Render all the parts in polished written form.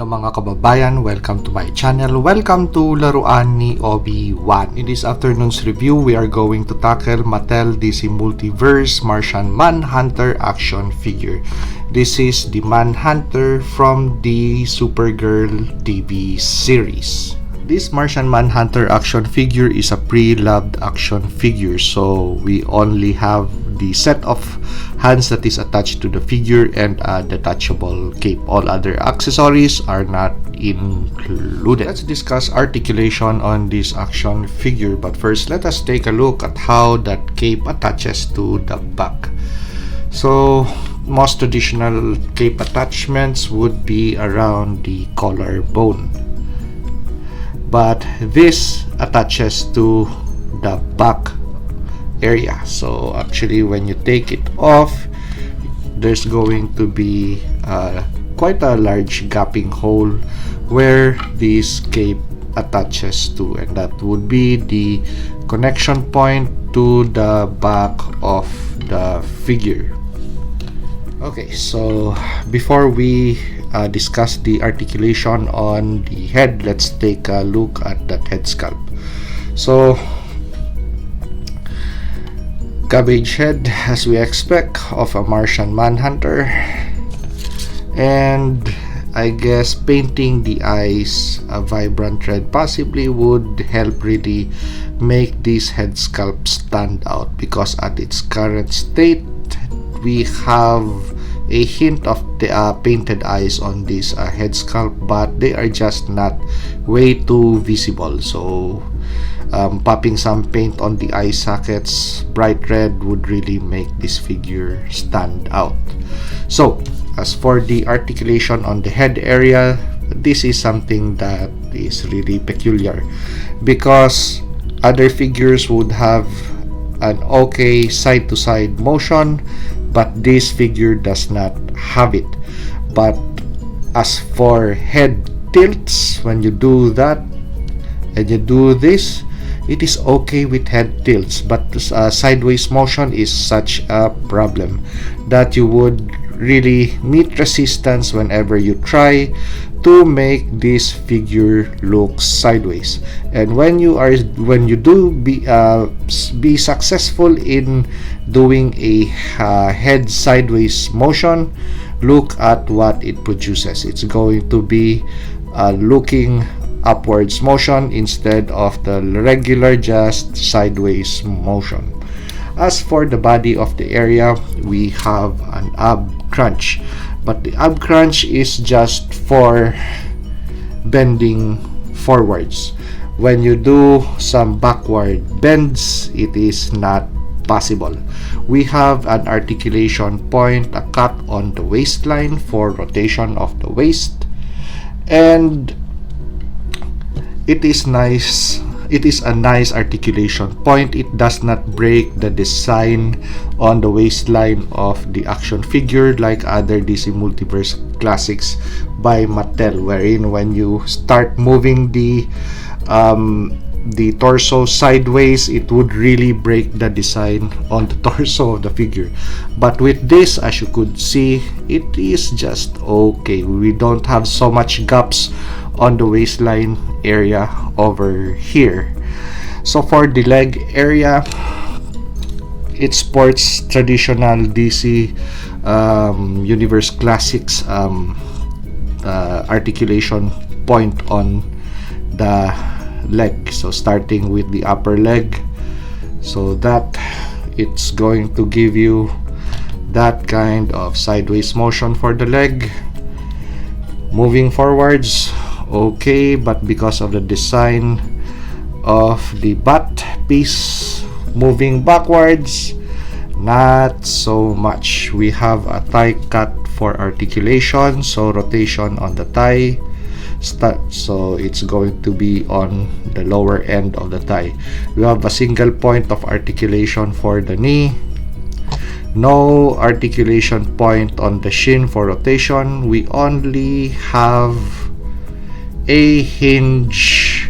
Hello mga kababayan, welcome to my channel. Welcome to Laruan ni Obi-Wan. In this afternoon's review, we are going to tackle Mattel DC Multiverse Martian Manhunter action figure. This is the Manhunter from the Supergirl TV series. This Martian Manhunter action figure is a pre-loved action figure, so we only have the set of hands that is attached to the figure and a detachable cape. All other accessories are not included. Let's discuss articulation on this action figure, but first let us take a look at how that cape attaches to the back. So most traditional cape attachments would be around the collarbone, but this attaches to the back area. So actually when you take it off, there's going to be quite a large gaping hole where this cape attaches to, and that would be the connection point to the back of the figure. Okay, so before we discuss the articulation on the head, let's take a look at that head sculpt. So cabbage head, as we expect of a Martian Manhunter, and I guess painting the eyes a vibrant red possibly would help really make this head sculpt stand out, because at its current state we have a hint of the painted eyes on this head sculpt, but they are just not way too visible. So popping some paint on the eye sockets bright red would really make this figure stand out. So as for the articulation on the head area, this is something that is really peculiar, because other figures would have an okay side to side motion, but this figure does not have it. But as for head tilts, when you do that and you do this, it is okay with head tilts, but sideways motion is such a problem that you would really meet resistance whenever you try to make this figure look sideways. And when you do be successful in doing a head sideways motion, look at what it produces. It's going to be looking upwards motion instead of the regular just sideways motion. As for the body of the area, we have an ab crunch, but the ab crunch is just for bending forwards. When you do some backward bends, it is not possible. We have an articulation point, a cut on the waistline for rotation of the waist, and it is nice. It is a nice articulation point. It does not break the design on the waistline of the action figure like other DC Multiverse classics by Mattel, wherein when you start moving the torso sideways, it would really break the design on the torso of the figure. But with this, as you could see, it is just okay. We don't have so much gaps on the waistline area over here. So for the leg area, it sports traditional DC Universe Classics articulation point on the leg. So starting with the upper leg, so that it's going to give you that kind of sideways motion for the leg. Moving forwards, okay, but because of the design of the butt piece moving backwards, not so much. We have a thigh cut for articulation, so rotation on the thigh, so it's going to be on the lower end of the thigh. We have a single point of articulation for the knee, no articulation point on the shin for rotation. We only have a hinge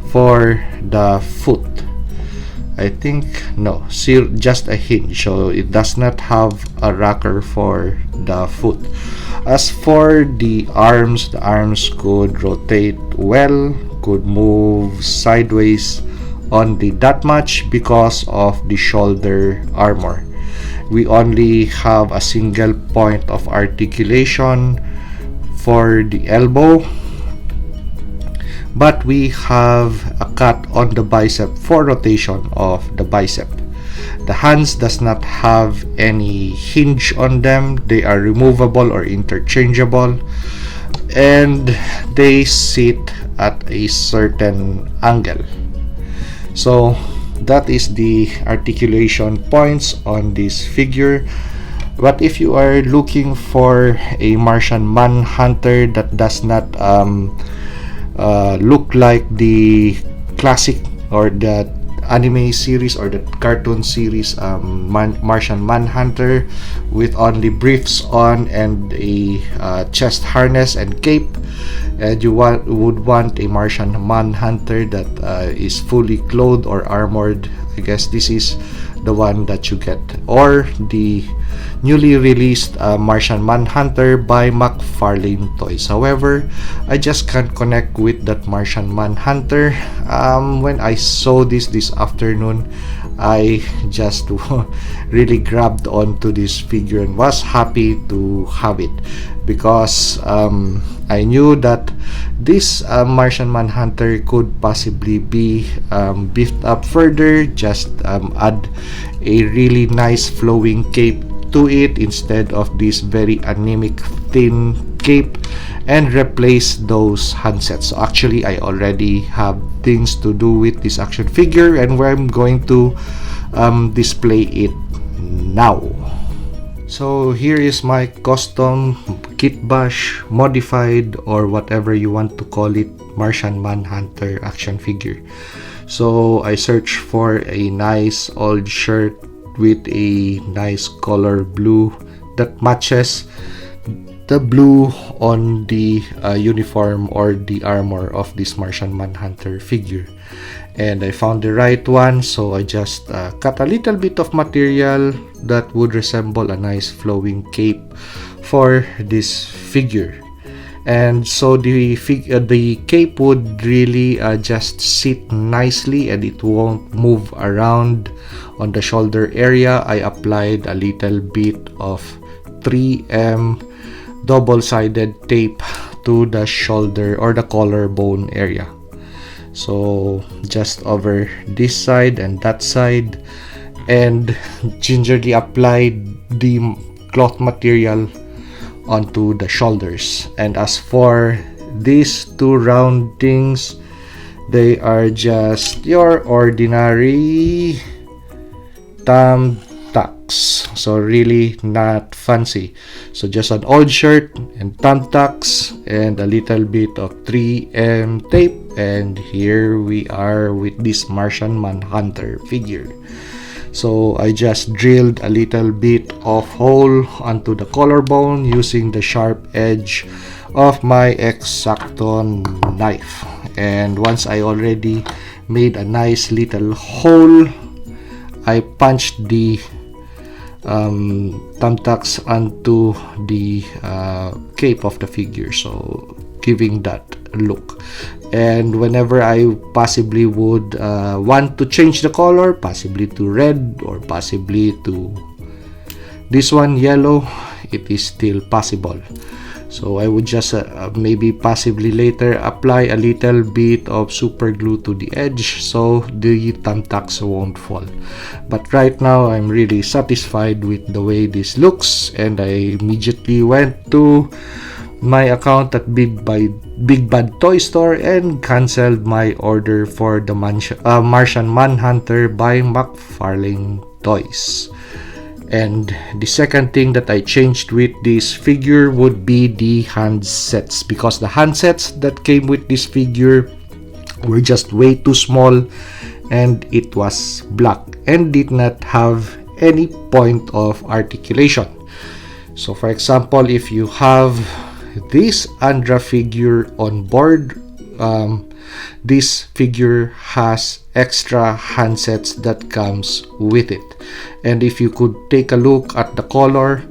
for the foot. I think no, just a hinge, so it does not have a rocker for the foot. As for the arms could rotate well, could move sideways on the that much because of the shoulder armor. We only have a single point of articulation for the elbow, but we have a cut on the bicep for rotation of the bicep. The hands does not have any hinge on them. They are removable or interchangeable, and they sit at a certain angle. So that is the articulation points on this figure. But if you are looking for a Martian Manhunter that does not look like the classic or the anime series or the cartoon series Martian Manhunter with only briefs on and a chest harness and cape, and you would want a Martian Manhunter that is fully clothed or armored, I guess this is the one that you get, or the newly released Martian Manhunter by McFarlane Toys. However, I just can't connect with that Martian Manhunter. When I saw this afternoon, I just really grabbed onto this figure and was happy to have it, because I knew that this Martian Manhunter could possibly be beefed up further. Just add a really nice flowing cape to it instead of this very anemic thin cape, and replace those handsets. So actually I already have things to do with this action figure, and where I'm going to display it now. So here is my custom Kitbash modified, or whatever you want to call it, Martian Manhunter action figure. So I searched for a nice old shirt with a nice color blue that matches the blue on the uniform or the armor of this Martian Manhunter figure, and I found the right one. So I just cut a little bit of material that would resemble a nice flowing cape for this figure, and so the cape would really just sit nicely and it won't move around. On the shoulder area, I applied a little bit of 3M double-sided tape to the shoulder or the collarbone area. So just over this side and that side, and gingerly applied the cloth material onto the shoulders. And as for these two round things, they are just your ordinary thumb tucks, so really not fancy. So just an old shirt and thumb tucks and a little bit of 3M tape, and here we are with this Martian Manhunter figure. So I just drilled a little bit of hole onto the collarbone using the sharp edge of my X-Acto knife, and once I already made a nice little hole, I punched the thumbtacks onto the cape of the figure, so giving that look. And whenever I possibly would want to change the color, possibly to red or possibly to this one yellow, it is still possible. So I would just maybe possibly later apply a little bit of super glue to the edge so the thumbtacks won't fall. But right now I'm really satisfied with the way this looks, and I immediately went to my account at Big Bad Toy Store and canceled my order for the Martian Manhunter by McFarlane Toys. And the second thing that I changed with this figure would be the handsets, because the handsets that came with this figure were just way too small, and it was black and did not have any point of articulation. So for example, if you have this Andra figure on board, this figure has extra handsets that comes with it. And if you could take a look at the color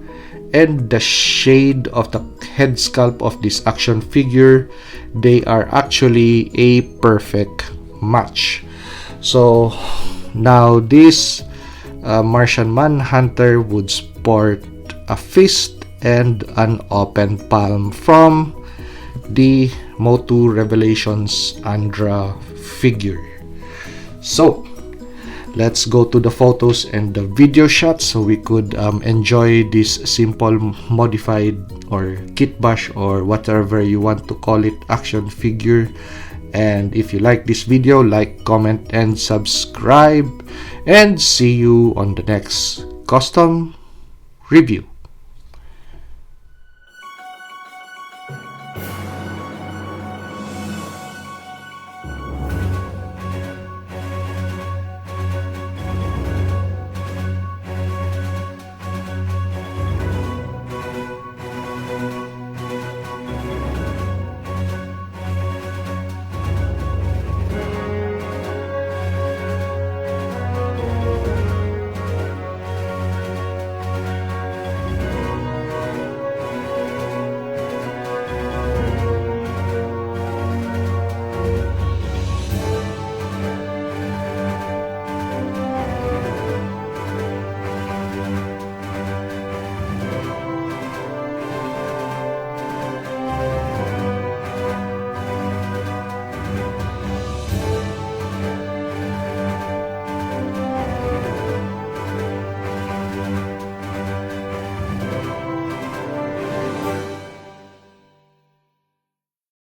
and the shade of the head sculpt of this action figure, they are actually a perfect match. So now this Martian Manhunter would sport a fist and an open palm from the Motu Revelations Andra figure. So let's go to the photos and the video shots so we could enjoy this simple modified or kitbash or whatever you want to call it action figure. And if you like this video, like, comment, and subscribe, and see you on the next custom review.